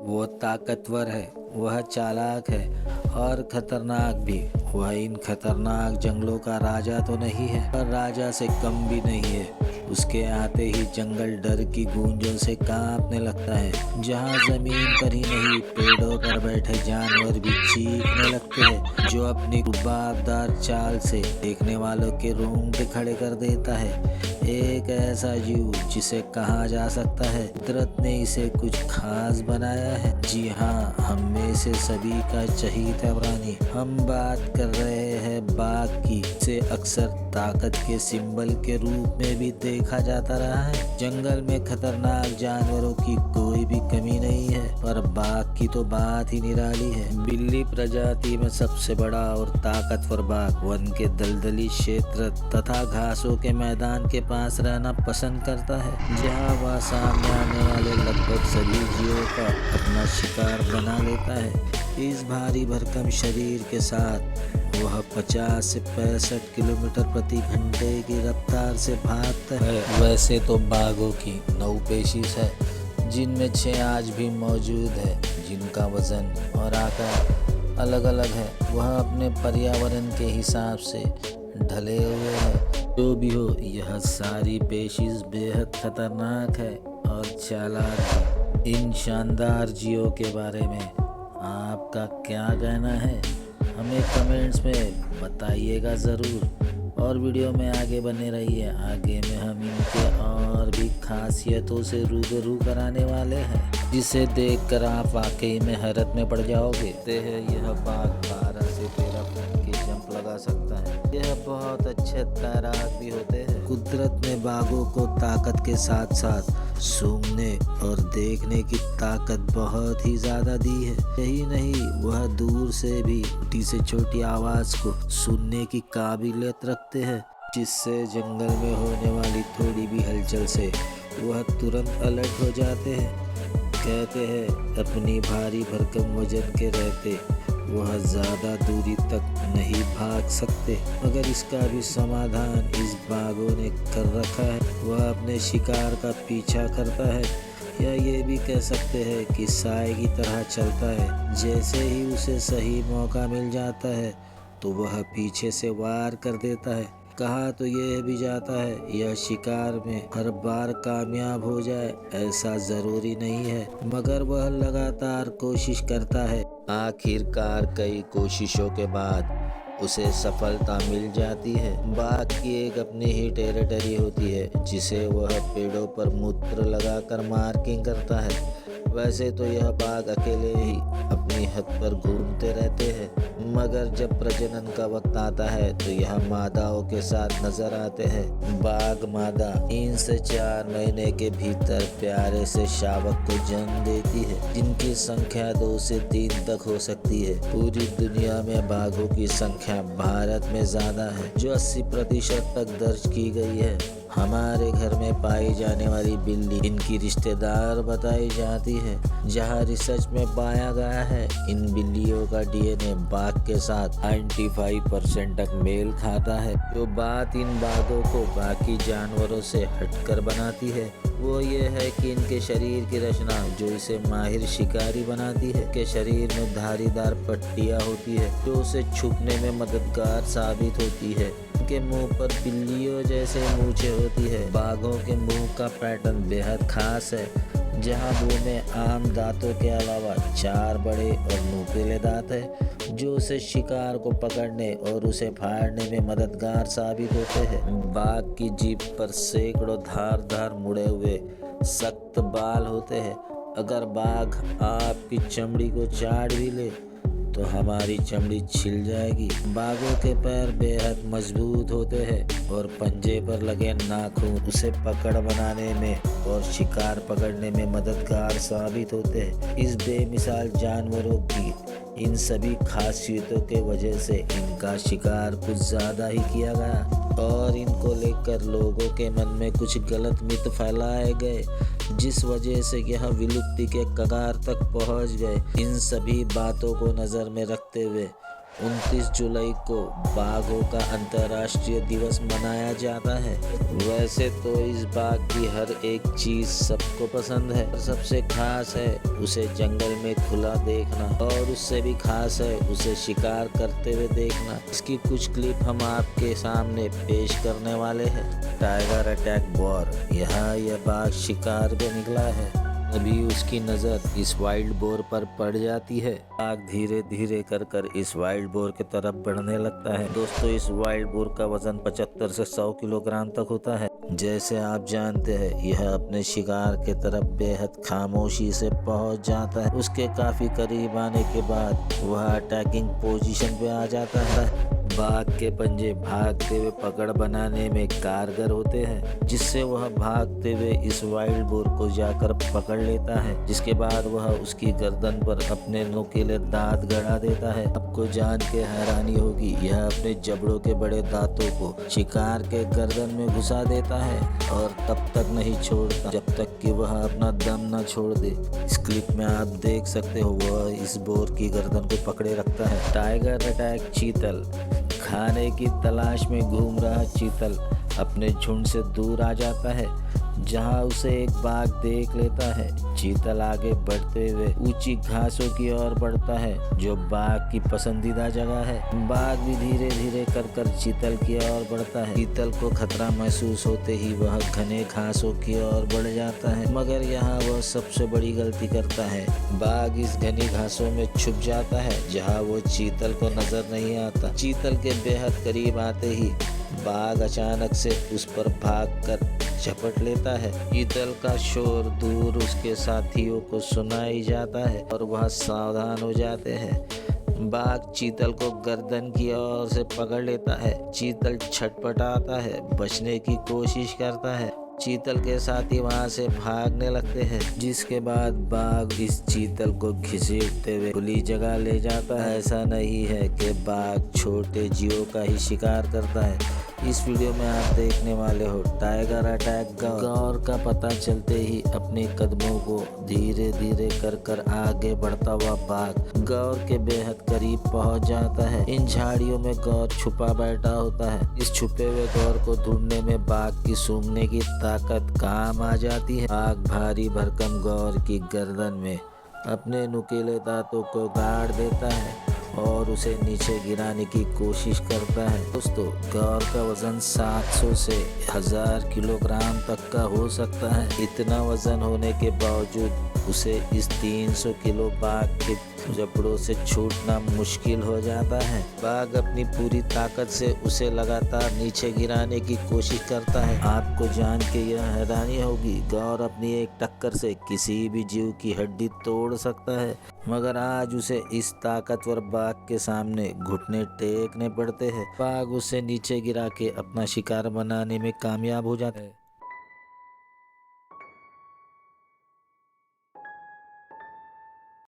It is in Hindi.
वो ताकतवर है, वह चालाक है और खतरनाक भी। वह इन खतरनाक जंगलों का राजा तो नहीं है, पर राजा से कम भी नहीं है। उसके आते ही जंगल डर की गूंजों से कांपने लगता है। जहाँ जमीन पर ही नहीं, पेड़ों पर बैठे जानवर भी चीखने लगते हैं, जो अपनी रुबाबदार चाल से देखने वालों के रोंगटे खड़े कर देता है। एक ऐसा जीव जिसे कहा जा सकता है कुदरत ने इसे कुछ खास बनाया है। जी हाँ, हम में से सभी का चहीता प्राणी। हम बात कर रहे हैं बाघ की। इसे अक्सर ताकत के सिंबल के रूप में भी देखा जाता रहा है। जंगल में खतरनाक जानवरों की कोई भी कमी नहीं है, पर बाघ की तो बात ही निराली है। बिल्ली प्रजाति में सबसे बड़ा और ताकतवर बाघ वन के दलदली क्षेत्र तथा घासों के मैदान के पास रहना पसंद करता है, जहाँ वह सामने आने वाले लगभग सभी जीवों का अपना शिकार बना लेता है। इस भारी भरकम शरीर के साथ वह 50 से 65 किलोमीटर प्रति घंटे की रफ्तार से भागता है। वैसे तो बाघों की 9 पेशीज है, जिनमें 6 आज भी मौजूद है, जिनका वजन और आकार अलग अलग है। वह अपने पर्यावरण के हिसाब से ढले हुए हैं। जो भी हो, यह सारी पेशीज बेहद खतरनाक है और चालाक है। इन शानदार जीवों के बारे में आपका क्या कहना है, हमें कमेंट्स में बताइएगा ज़रूर। और वीडियो में आगे बने रहिए। आगे में हम इनके और भी खासियतों से रूबरू कराने वाले हैं, जिसे देखकर आप वाकई में हैरत में पड़ जाओगे। कहते हैं यह बाघ 12 से 13 फुट की जंप लगा सकता है। यह बहुत अच्छे तैराक भी होते हैं। कुदरत ने बाघों को ताकत के साथ साथ सूंघने और देखने की ताकत बहुत ही ज्यादा दी है। यही नहीं, वह दूर से भी छोटी से छोटी आवाज को सुनने की काबिलियत रखते हैं, जिससे जंगल में होने वाली थोड़ी भी हलचल से वह तुरंत अलर्ट हो जाते हैं। कहते हैं अपनी भारी भरकम वजन के रहते वह ज़्यादा दूरी तक नहीं भाग सकते, मगर इसका भी समाधान इस बाघों ने कर रखा है। वह अपने शिकार का पीछा करता है, या ये भी कह सकते हैं कि साए की तरह चलता है। जैसे ही उसे सही मौका मिल जाता है तो वह पीछे से वार कर देता है। कहा तो यह भी जाता है यह शिकार में हर बार कामयाब हो जाए ऐसा जरूरी नहीं है, मगर वह लगातार कोशिश करता है। आखिरकार कई कोशिशों के बाद उसे सफलता मिल जाती है। बाघ की एक अपनी ही टेरिटरी होती है, जिसे वह पेड़ों पर मूत्र लगाकर मार्किंग करता है। वैसे तो यह बाघ अकेले ही अपनी हद पर घूमते रहते हैं, मगर जब प्रजनन का वक्त आता है तो यह मादाओं के साथ नजर आते हैं। बाघ मादा 3 से 4 महीने के भीतर प्यारे से शावक को जन्म देती है, जिनकी संख्या 2 से 3 तक हो सकती है। पूरी दुनिया में बाघों की संख्या भारत में ज्यादा है, जो 80% तक दर्ज की गई है। हमारे घर में पाई जाने वाली बिल्ली इनकी रिश्तेदार बताई जाती है, जहां रिसर्च में पाया गया है इन बिल्लियों का डीएनए बाघ के साथ 95% तक मेल खाता है। जो बात इन बाघों को बाकी जानवरों से हटकर बनाती है वो ये है कि इनके शरीर की रचना जो इसे माहिर शिकारी बनाती है। के शरीर में धारीदार पट्टियां होती है, जो उसे छुपने में मददगार साबित होती है। के मुंह पर बिल्लियों जैसे मूछें होती है। बाघों के मुंह का पैटर्न बेहद खास है, जहां मुंह में आम दांतों के अलावा 4 बड़े और नुकीले दांत है, जो उसे शिकार को पकड़ने और उसे फाड़ने में मददगार साबित होते हैं। बाघ की जीभ पर सैकड़ों धारदार मुड़े हुए सख्त बाल होते हैं। अगर बाघ आपकी चमड़ी को चाट भी ले तो हमारी चमड़ी छिल जाएगी। बाघों के पैर बेहद मजबूत होते हैं और पंजे पर लगे नाखून उसे पकड़ बनाने में और शिकार पकड़ने में मददगार साबित होते हैं। इस बेमिसाल जानवरों की इन सभी खासियतों के वजह से इनका शिकार कुछ ज्यादा ही किया गया और इनको लेकर लोगों के मन में कुछ गलत मिथ फैलाए गए, जिस वजह से यह विलुप्ति के कगार तक पहुंच गए। इन सभी बातों को नजर में रखते हुए 29 जुलाई को बाघों का अंतर्राष्ट्रीय दिवस मनाया जाता है। वैसे तो इस बाघ की हर एक चीज सबको पसंद है, सबसे खास है उसे जंगल में खुला देखना, और उससे भी खास है उसे शिकार करते हुए देखना। इसकी कुछ क्लिप हम आपके सामने पेश करने वाले हैं। Tiger attack war. यहाँ यह बाघ शिकार पे निकला है, तभी उसकी नज़र इस वाइल्ड बोर पर पड़ जाती है। बाघ धीरे धीरे कर इस वाइल्ड बोर की तरफ बढ़ने लगता है। दोस्तों, इस वाइल्ड बोर का वजन 75 से 100 किलोग्राम तक होता है। जैसे आप जानते हैं, यह अपने शिकार के तरफ बेहद खामोशी से पहुंच जाता है। उसके काफी करीब आने के बाद वह अटैकिंग पोजीशन पे आ जाता है। बाघ के पंजे भागते हुए पकड़ बनाने में कारगर होते हैं, जिससे वह भागते हुए इस वाइल्ड बोर को जाकर पकड़ लेता है, जिसके बाद वह उसकी गर्दन पर अपने नुकीले दांत गड़ा देता है। आपको जान के हैरानी होगी, यह अपने जबड़ों के बड़े दांतों को शिकार के गर्दन में घुसा देता है और तब तक नहीं छोड़ता जब तक कि वह अपना दम न छोड़ दे। इस क्लिप में आप देख सकते हो, वह इस बोर की गर्दन को पकड़े रखता है। Tiger attack. चीतल। खाने की तलाश में घूम रहा चीतल अपने झुंड से दूर आ जाता है, जहां उसे एक बाघ देख लेता है। चीतल आगे बढ़ते हुए ऊंची घासों की ओर बढ़ता है, जो बाघ की पसंदीदा जगह है। बाघ भी धीरे धीरे कर चीतल की ओर बढ़ता है। चीतल को खतरा महसूस होते ही वह घने घासों की ओर बढ़ जाता है, मगर यहाँ वह सबसे बड़ी गलती करता है। बाघ इस घनी घासों में छुप जाता है, जहाँ वो चीतल को नजर नहीं आता। चीतल के बेहद करीब आते ही बाघ अचानक से उस पर भागकर झपट लेता है। चीतल का शोर दूर उसके साथियों को सुनाई जाता है और वह सावधान हो जाते हैं। बाघ चीतल को गर्दन की ओर से पकड़ लेता है। चीतल छटपटाता है, बचने की कोशिश करता है। चीतल के साथी वहां से भागने लगते हैं, जिसके बाद बाघ इस चीतल को घसीटते हुए खुली जगह ले जाता है। ऐसा नहीं है कि बाघ छोटे जीवों का ही शिकार करता है। इस वीडियो में आप देखने वाले हो टाइगर अटैक। गौर का पता चलते ही अपने कदमों को धीरे धीरे कर आगे बढ़ता हुआ बाघ गौर के बेहद करीब पहुंच जाता है। इन झाड़ियों में गौर छुपा बैठा होता है। इस छुपे हुए गौर को ढूंढने में बाघ की सूंघने की ताकत काम आ जाती है। बाघ भारी भरकम गौर की गर्दन में अपने नुकीले दांतों को गाड़ देता है और उसे नीचे गिराने की कोशिश करता है। दोस्तों, गौर का वजन 700 से 1000 किलोग्राम तक का हो सकता है। इतना वजन होने के बावजूद उसे इस 300 किलो बाघ के जबड़ों से छूटना मुश्किल हो जाता है। बाघ अपनी पूरी ताकत से उसे लगातार नीचे गिराने की कोशिश करता है। आपको जान के यह हैरानी होगी, गौर अपनी एक टक्कर से किसी भी जीव की हड्डी तोड़ सकता है, मगर आज उसे इस ताकतवर बाघ के सामने घुटने टेकने पड़ते हैं। बाघ उसे नीचे गिरा के अपना शिकार बनाने में कामयाब हो जाता है।